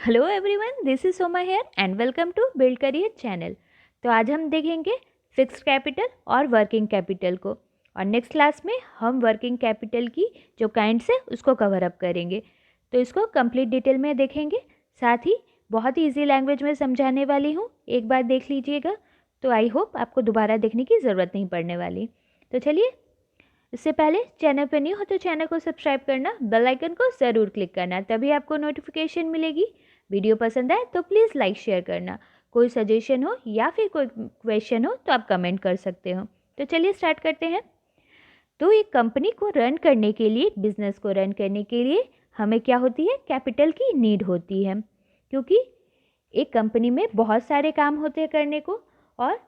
Hello everyone, this is Soma here and welcome to build career channel. तो आज हम देखेंगे फिक्स्ड कैपिटल और वर्किंग कैपिटल को, और नेक्स्ट क्लास में हम वर्किंग कैपिटल की जो काइंड्स है उसको कवर अप करेंगे। तो इसको कंप्लीट डिटेल में देखेंगे, साथ ही बहुत ही ईजी लैंग्वेज में समझाने वाली हूँ। एक बार देख लीजिएगा तो आई होप आपको दोबारा देखने की ज़रूरत नहीं पड़ने वाली। तो चलिए, इससे पहले चैनल पर न्यू हो तो चैनल को सब्सक्राइब करना, बेल आइकन को ज़रूर क्लिक करना, तभी आपको नोटिफिकेशन मिलेगी। वीडियो पसंद आए तो प्लीज़ लाइक शेयर करना। कोई सजेशन हो या फिर कोई क्वेश्चन हो तो आप कमेंट कर सकते हो। तो चलिए स्टार्ट करते हैं। तो एक कंपनी को रन करने के लिए, एक बिजनेस को रन करने के लिए हमें क्या होती है? कैपिटल की नीड होती है, क्योंकि एक कंपनी में बहुत सारे काम होते हैं करने को, और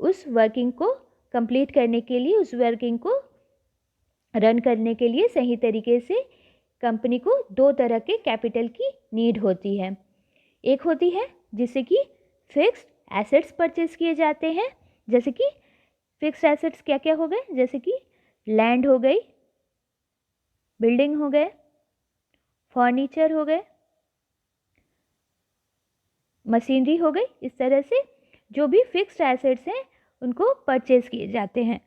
उस वर्किंग को कंप्लीट करने के लिए, उस वर्किंग को रन करने के लिए सही तरीके से कंपनी को दो तरह के कैपिटल की नीड होती है। एक होती है जिससे कि फिक्स्ड एसेट्स परचेज किए जाते हैं, जैसे कि फिक्स्ड एसेट्स क्या क्या हो गए, जैसे कि लैंड हो गई, बिल्डिंग हो गए, फर्नीचर हो गए, मशीनरी हो गई। इस तरह से जो भी फिक्स्ड एसेट्स हैं उनको परचेज किए जाते हैं।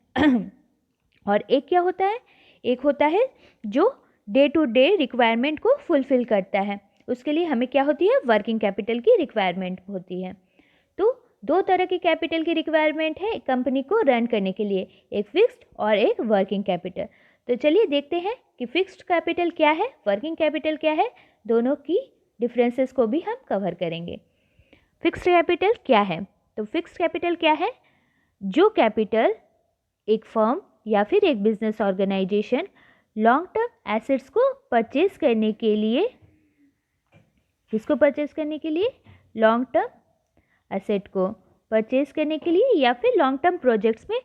और एक क्या होता है? एक होता है जो डे टू डे रिक्वायरमेंट को फुलफिल करता है, उसके लिए हमें क्या होती है? वर्किंग कैपिटल की रिक्वायरमेंट होती है। तो दो तरह की कैपिटल की रिक्वायरमेंट है कंपनी को रन करने के लिए, एक फिक्स्ड और एक वर्किंग कैपिटल। तो चलिए देखते हैं कि फिक्स्ड कैपिटल क्या है, वर्किंग कैपिटल क्या है, दोनों की डिफरेंसेस को भी हम कवर करेंगे। फिक्स्ड कैपिटल क्या है? तो फिक्स्ड कैपिटल क्या है? जो कैपिटल एक फर्म या फिर एक business organisation long term assets को परचेज करने के लिए, किसको परचेज करने के लिए? लॉन्ग टर्म एसेट को परचेज करने के लिए या फिर लॉन्ग टर्म प्रोजेक्ट्स में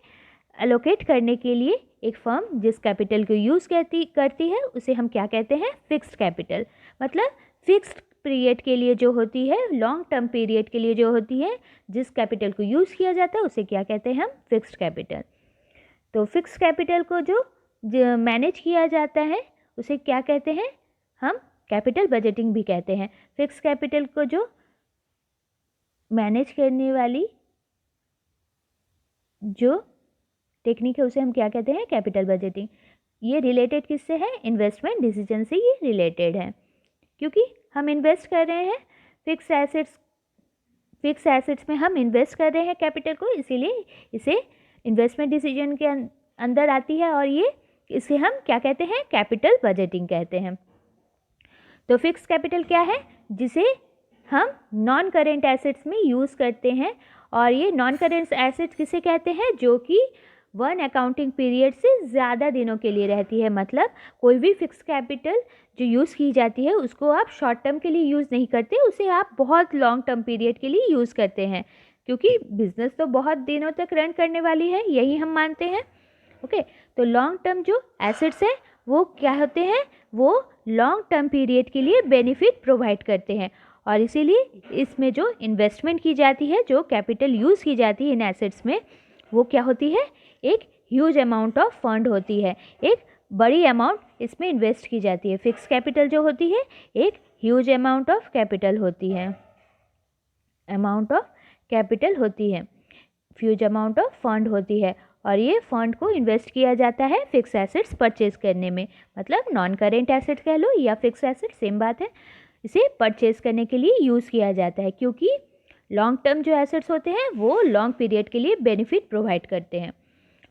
एलोकेट करने के लिए एक फर्म जिस कैपिटल को यूज़ करती है उसे हम क्या कहते हैं? Fixed capital. मतलब फिक्स्ड पीरियड के लिए जो होती है, लॉन्ग टर्म पीरियड के लिए जो होती है, जिस कैपिटल को यूज़ किया जाता है उसे क्या कहते हैं? हम फिक्स्ड कैपिटल। तो फिक्स्ड कैपिटल को जो मैनेज किया जाता है उसे क्या कहते हैं? हम कैपिटल बजटिंग भी कहते हैं। फिक्स्ड कैपिटल को जो मैनेज करने वाली जो टेक्निक है उसे हम क्या कहते हैं? Capital budgeting. ये रिलेटेड किससे है? इन्वेस्टमेंट डिसीजन से ये रिलेटेड है, क्योंकि हम इन्वेस्ट कर रहे हैं फिक्स एसेट्स में हम इन्वेस्ट कर रहे हैं कैपिटल को, इसीलिए इसे इन्वेस्टमेंट डिसीजन के अंदर आती है, और ये इसे हम क्या कहते हैं? कैपिटल बजटिंग कहते हैं। तो फिक्स कैपिटल क्या है? जिसे हम नॉन करेंट एसेट्स में यूज़ करते हैं, और ये नॉन करेंट एसेट्स किसे कहते हैं? जो कि वन अकाउंटिंग पीरियड से ज़्यादा दिनों के लिए रहती है। मतलब कोई भी फिक्स कैपिटल जो यूज़ की जाती है उसको आप शॉर्ट टर्म के लिए यूज़ नहीं करते, उसे आप बहुत लॉन्ग टर्म पीरियड के लिए यूज़ करते हैं, क्योंकि बिजनेस तो बहुत दिनों तक रन करने वाली है, यही हम मानते हैं। ओके, तो लॉन्ग टर्म जो एसेट्स हैं वो क्या होते हैं? वो लॉन्ग टर्म पीरियड के लिए बेनिफिट प्रोवाइड करते हैं, और इसीलिए इसमें जो इन्वेस्टमेंट की जाती है, जो कैपिटल यूज़ की जाती है इन एसेट्स में, वो क्या होती है? एक ह्यूज अमाउंट ऑफ फंड होती है, एक बड़ी अमाउंट इसमें इन्वेस्ट की जाती है। फिक्स कैपिटल जो होती है एक ह्यूज अमाउंट ऑफ कैपिटल होती है, ह्यूज अमाउंट ऑफ फंड होती है, और ये फंड को इन्वेस्ट किया जाता है फिक्स एसेट्स परचेज करने में। मतलब नॉन करेंट एसेट कह लो या फिक्स एसेट, सेम बात है। इसे परचेज करने के लिए यूज़ किया जाता है, क्योंकि लॉन्ग टर्म जो एसेट्स होते हैं वो लॉन्ग पीरियड के लिए बेनिफिट प्रोवाइड करते हैं।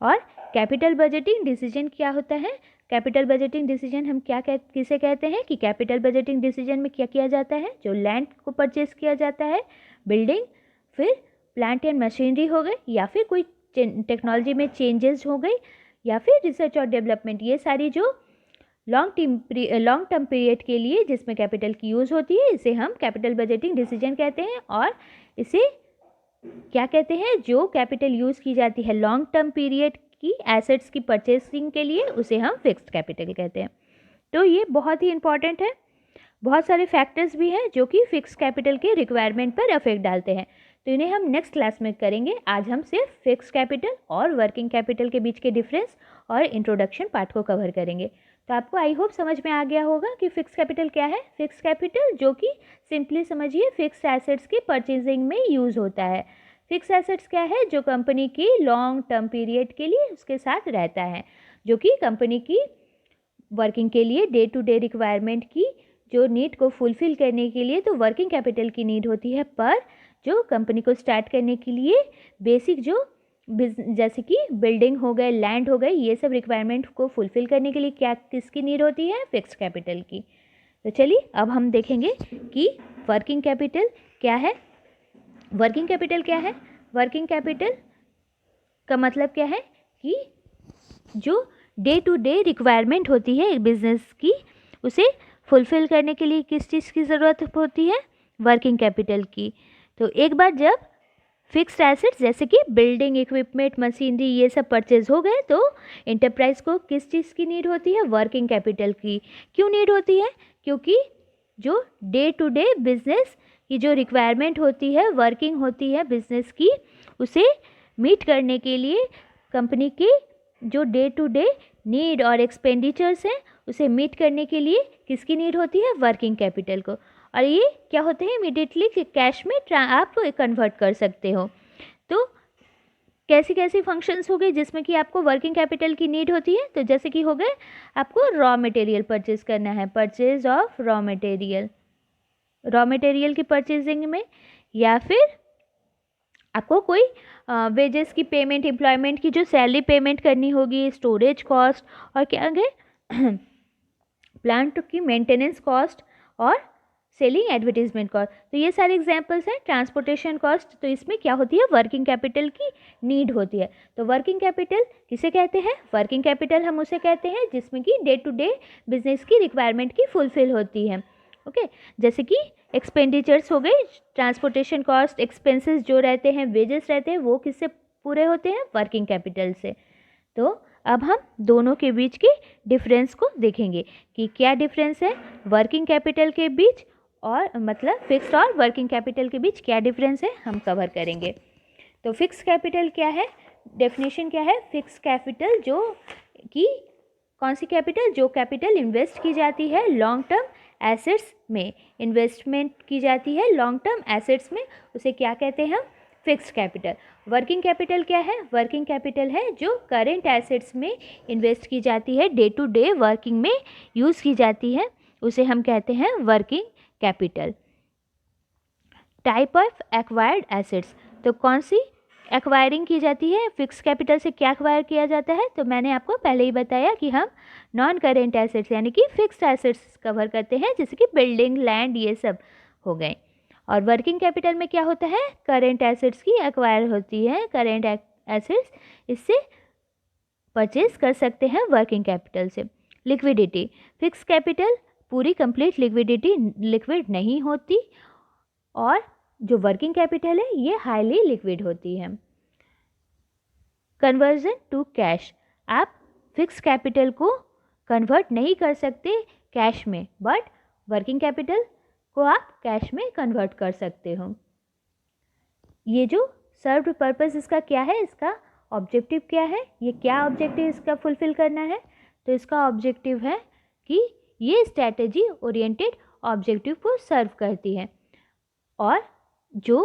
और कैपिटल बजटिंग डिसीजन क्या होता है? कैपिटल बजटिंग डिसीजन हम किसे कहते हैं? कि कैपिटल बजटिंग डिसीजन में क्या किया जाता है? जो लैंड को परचेज किया जाता है, बिल्डिंग, फिर प्लांट एंड मशीनरी हो गई, या फिर कोई टेक्नोलॉजी में चेंजेस हो गई, या फिर रिसर्च और डेवलपमेंट, ये सारी जो लॉन्ग टर्म पीरियड के लिए जिसमें कैपिटल की यूज़ होती है, इसे हम कैपिटल बजटिंग डिसीजन कहते हैं। और इसे क्या कहते हैं? जो कैपिटल यूज़ की जाती है लॉन्ग टर्म पीरियड की एसेट्स की परचेसिंग के लिए, उसे हम फिक्स्ड कैपिटल कहते हैं। तो ये बहुत ही इंपॉर्टेंट है। बहुत सारे फैक्टर्स भी हैं जो कि फिक्स्ड कैपिटल के रिक्वायरमेंट पर अफेक्ट डालते हैं, तो इन्हें हम नेक्स्ट क्लास में करेंगे। आज हम सिर्फ फिक्स्ड कैपिटल और वर्किंग कैपिटल के बीच के डिफरेंस और इंट्रोडक्शन पार्ट को कवर करेंगे। तो आपको आई होप समझ में आ गया होगा कि फिक्स कैपिटल क्या है। फिक्स कैपिटल जो कि सिंपली समझिए फिक्स एसेट्स की परचेजिंग में यूज़ होता है। फिक्स एसेट्स क्या है, जो कंपनी की लॉन्ग टर्म पीरियड के लिए उसके साथ रहता है, जो कि कंपनी की वर्किंग के लिए डे टू डे रिक्वायरमेंट की जो नीड को फुलफिल करने के लिए तो वर्किंग कैपिटल की नीड होती है, पर जो कंपनी को स्टार्ट करने के लिए बेसिक जो जैसे कि बिल्डिंग हो गए, लैंड हो गए, ये सब रिक्वायरमेंट को फुलफिल करने के लिए क्या किसकी नीड होती है, फिक्स कैपिटल की। तो चलिए अब हम देखेंगे कि वर्किंग कैपिटल क्या है। वर्किंग कैपिटल क्या है? वर्किंग कैपिटल का मतलब क्या है कि जो डे टू डे रिक्वायरमेंट होती है एक बिजनेस की, उसे फुलफिल करने के लिए किस चीज़ की ज़रूरत होती है, वर्किंग कैपिटल की। तो एक बार जब फिक्स्ड एसेट्स जैसे कि बिल्डिंग, इक्विपमेंट, मशीनरी ये सब परचेज हो गए तो एंटरप्राइज को किस चीज़ की नीड होती है, वर्किंग कैपिटल की। क्यों नीड होती है? क्योंकि जो डे टू डे बिजनेस की जो रिक्वायरमेंट होती है, वर्किंग होती है बिजनेस की, उसे मीट करने के लिए कंपनी की जो डे टू डे नीड और एक्सपेंडिचर्स हैं उसे मीट करने के लिए किसकी नीड होती है, वर्किंग कैपिटल को। और ये क्या होते हैं, इमीडिएटली कैश में आप कन्वर्ट कर सकते हो। तो कैसी कैसी फंक्शंस हो गई जिसमें कि आपको वर्किंग कैपिटल की नीड होती है, तो जैसे कि हो गए आपको रॉ मटेरियल परचेज करना है, purchase of raw material, raw material की परचेजिंग में, या फिर आपको कोई वेजेस की पेमेंट, एम्प्लॉयमेंट की जो सैलरी पेमेंट करनी होगी, स्टोरेज कॉस्ट, और क्या गए प्लांट की मेंटेनेंस कॉस्ट और सेलिंग एडवर्टीजमेंट कॉस्ट। तो ये सारे एग्जांपल्स हैं। ट्रांसपोर्टेशन कॉस्ट, तो इसमें क्या होती है, वर्किंग कैपिटल की नीड होती है। तो वर्किंग कैपिटल किसे कहते हैं? वर्किंग कैपिटल हम उसे कहते हैं जिसमें कि डे टू डे बिजनेस की रिक्वायरमेंट की फुलफिल होती है। ओके, जैसे कि एक्सपेंडिचर्स हो गई, ट्रांसपोर्टेशन कॉस्ट, एक्सपेंसेस जो रहते हैं, वेजेस रहते हैं, वो किससे पूरे होते हैं, वर्किंग कैपिटल से। तो अब हम दोनों के बीच के डिफरेंस को देखेंगे कि क्या डिफरेंस है वर्किंग कैपिटल के बीच, और मतलब फिक्स्ड और वर्किंग कैपिटल के बीच क्या डिफरेंस है, हम कवर करेंगे। तो फिक्स कैपिटल क्या है, डेफिनेशन क्या है, फिक्स कैपिटल जो कि कौन सी कैपिटल, जो कैपिटल इन्वेस्ट की जाती है लॉन्ग टर्म एसेट्स में, इन्वेस्टमेंट की जाती है लॉन्ग टर्म एसेट्स में, उसे क्या कहते हैं हम, फिक्स्ड कैपिटल। वर्किंग कैपिटल क्या है? वर्किंग कैपिटल है जो करेंट एसेट्स में इन्वेस्ट की जाती है, डे टू डे वर्किंग में यूज़ की जाती है, उसे हम कहते हैं working capital. Type of acquired assets, तो कौन सी एक्वायरिंग की जाती है, फिक्स कैपिटल से क्या एक्वायर किया जाता है, तो मैंने आपको पहले ही बताया कि हम नॉन करेंट एसेट्स यानी कि फिक्स्ड एसेट्स कवर करते हैं, जैसे कि बिल्डिंग, लैंड, ये सब हो गए। और वर्किंग कैपिटल में क्या होता है, करेंट एसेट्स की एक्वायर होती है, करेंट एसेट्स इससे परचेज कर सकते हैं वर्किंग कैपिटल से। लिक्विडिटी, फिक्स कैपिटल पूरी कंप्लीट लिक्विडिटी लिक्विड नहीं होती, और जो वर्किंग कैपिटल है ये हाईली लिक्विड होती है। कन्वर्जन टू कैश, आप फिक्स कैपिटल को कन्वर्ट नहीं कर सकते कैश में, बट वर्किंग कैपिटल को आप कैश में कन्वर्ट कर सकते हो। ये जो सर्व्ड पर्पस इसका क्या है, इसका ऑब्जेक्टिव क्या है, ये क्या ऑब्जेक्टिव इसका फुलफिल करना है, तो इसका ऑब्जेक्टिव है कि ये स्ट्रैटेजी ओरिएंटेड ऑब्जेक्टिव को सर्व करती है। और जो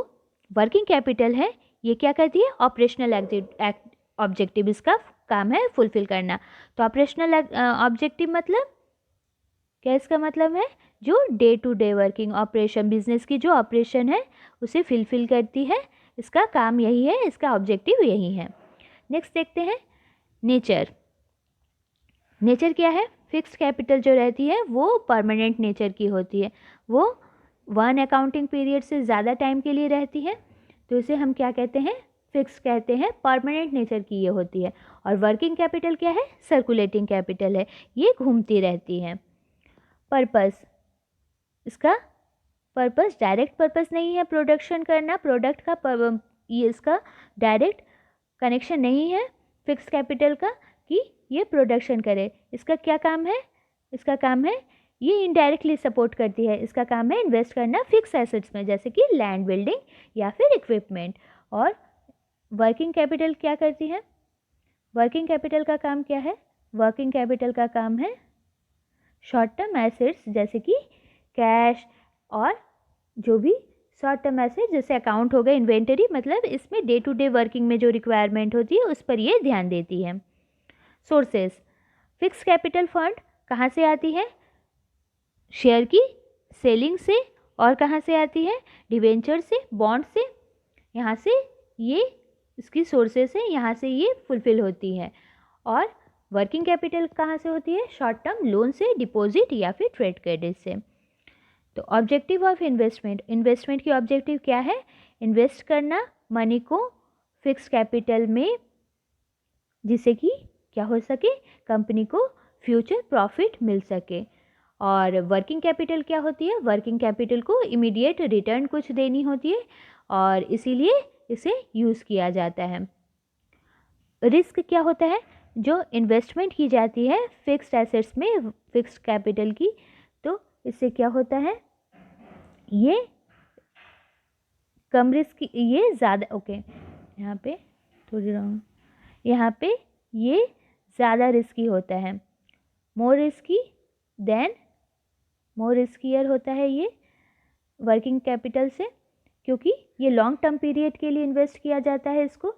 वर्किंग कैपिटल है ये क्या करती है, ऑपरेशनल ऑब्जेक्टिव इसका काम है फुलफिल करना। तो ऑपरेशनल ऑब्जेक्टिव मतलब क्या, इसका मतलब है जो day to day working operation, business की जो ऑपरेशन है उसे फुलफिल करती है, इसका काम यही है, इसका ऑब्जेक्टिव यही है। नेक्स्ट देखते हैं नेचर। नेचर क्या है, फिक्स्ड कैपिटल जो रहती है वो परमानेंट नेचर की होती है, वो 1 अकाउंटिंग पीरियड से ज़्यादा टाइम के लिए रहती है, तो इसे हम क्या कहते हैं, फिक्स कहते हैं, परमानेंट नेचर की ये होती है। और वर्किंग कैपिटल क्या है, सर्कुलेटिंग कैपिटल है, ये घूमती रहती है। पर्पस, इसका पर्पस डायरेक्ट पर्पस नहीं है प्रोडक्शन करना, प्रोडक्ट का ये इसका डायरेक्ट कनेक्शन नहीं है फिक्स कैपिटल का कि ये प्रोडक्शन करे, इसका क्या काम है, इसका काम है ये इनडायरेक्टली सपोर्ट करती है, इसका काम है इन्वेस्ट करना फिक्स एसेट्स में, जैसे कि लैंड, बिल्डिंग या फिर इक्विपमेंट। और वर्किंग कैपिटल क्या करती है, वर्किंग कैपिटल का काम क्या है, वर्किंग कैपिटल का काम है शॉर्ट टर्म एसेट्स जैसे कि कैश और जो भी शॉर्ट टर्म एसेट जैसे अकाउंट हो गया, इन्वेंटरी, मतलब इसमें डे टू डे वर्किंग में जो रिक्वायरमेंट होती है उस पर ये ध्यान देती है। सोर्सेस, फिक्स कैपिटल फंड कहाँ से आती है? शेयर की सेलिंग से। और कहाँ से आती है? डिवेंचर से, बॉन्ड से। यहाँ से ये इसकी सोर्सेस है, यहाँ से ये फुलफिल होती है। और वर्किंग कैपिटल कहाँ से होती है? शॉर्ट टर्म लोन से, डिपॉजिट या फिर ट्रेड क्रेडिट से। तो ऑब्जेक्टिव ऑफ इन्वेस्टमेंट, इन्वेस्टमेंट की ऑब्जेक्टिव क्या है? इन्वेस्ट करना मनी को फिक्स कैपिटल में, जिससे कि क्या हो सके, कंपनी को फ्यूचर प्रॉफिट मिल सके। और वर्किंग कैपिटल क्या होती है? वर्किंग कैपिटल को इमीडिएट रिटर्न कुछ देनी होती है और इसीलिए इसे यूज़ किया जाता है। रिस्क क्या होता है? जो इन्वेस्टमेंट की जाती है फिक्स्ड एसेट्स में फिक्स्ड कैपिटल की, तो इससे क्या होता है, ये कम रिस्क, ये ज़्यादा, ओके यहाँ पे थोड़ी रॉन्ग, यहाँ पे ये ज़्यादा रिस्की होता है, मोर रिस्कियर होता है ये वर्किंग कैपिटल से, क्योंकि ये लॉन्ग टर्म पीरियड के लिए इन्वेस्ट किया जाता है इसको।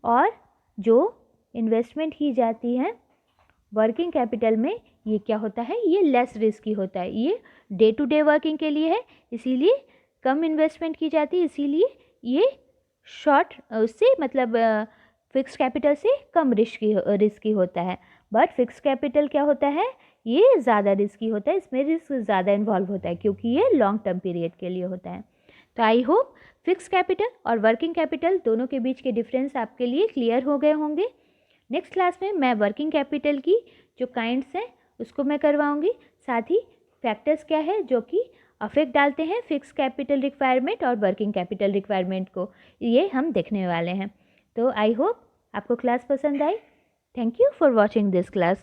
और जो इन्वेस्टमेंट की जाती है वर्किंग कैपिटल में, ये क्या होता है, ये लेस रिस्की होता है, ये डे टू डे वर्किंग के लिए है, इसीलिए कम इन्वेस्टमेंट की जाती है, इसीलिए ये शॉर्ट उससे मतलब फिक्स कैपिटल से कम रिस्की होता है। बट फिक्स कैपिटल क्या होता है, ये ज़्यादा रिस्की होता है, इसमें रिस्क ज़्यादा इन्वॉल्व होता है क्योंकि ये लॉन्ग टर्म पीरियड के लिए होता है। तो आई होप फिक्स कैपिटल और वर्किंग कैपिटल दोनों के बीच के डिफरेंस आपके लिए क्लियर हो गए होंगे। नेक्स्ट क्लास में मैं वर्किंग कैपिटल की जो काइंड्स हैं उसको मैं करवाऊंगी, साथ ही फैक्टर्स क्या है जो कि अफेक्ट डालते हैं फिक्स कैपिटल रिक्वायरमेंट और वर्किंग कैपिटल रिक्वायरमेंट को, ये हम देखने वाले हैं। तो आई होप आपको क्लास पसंद आई। Thank you for watching this class.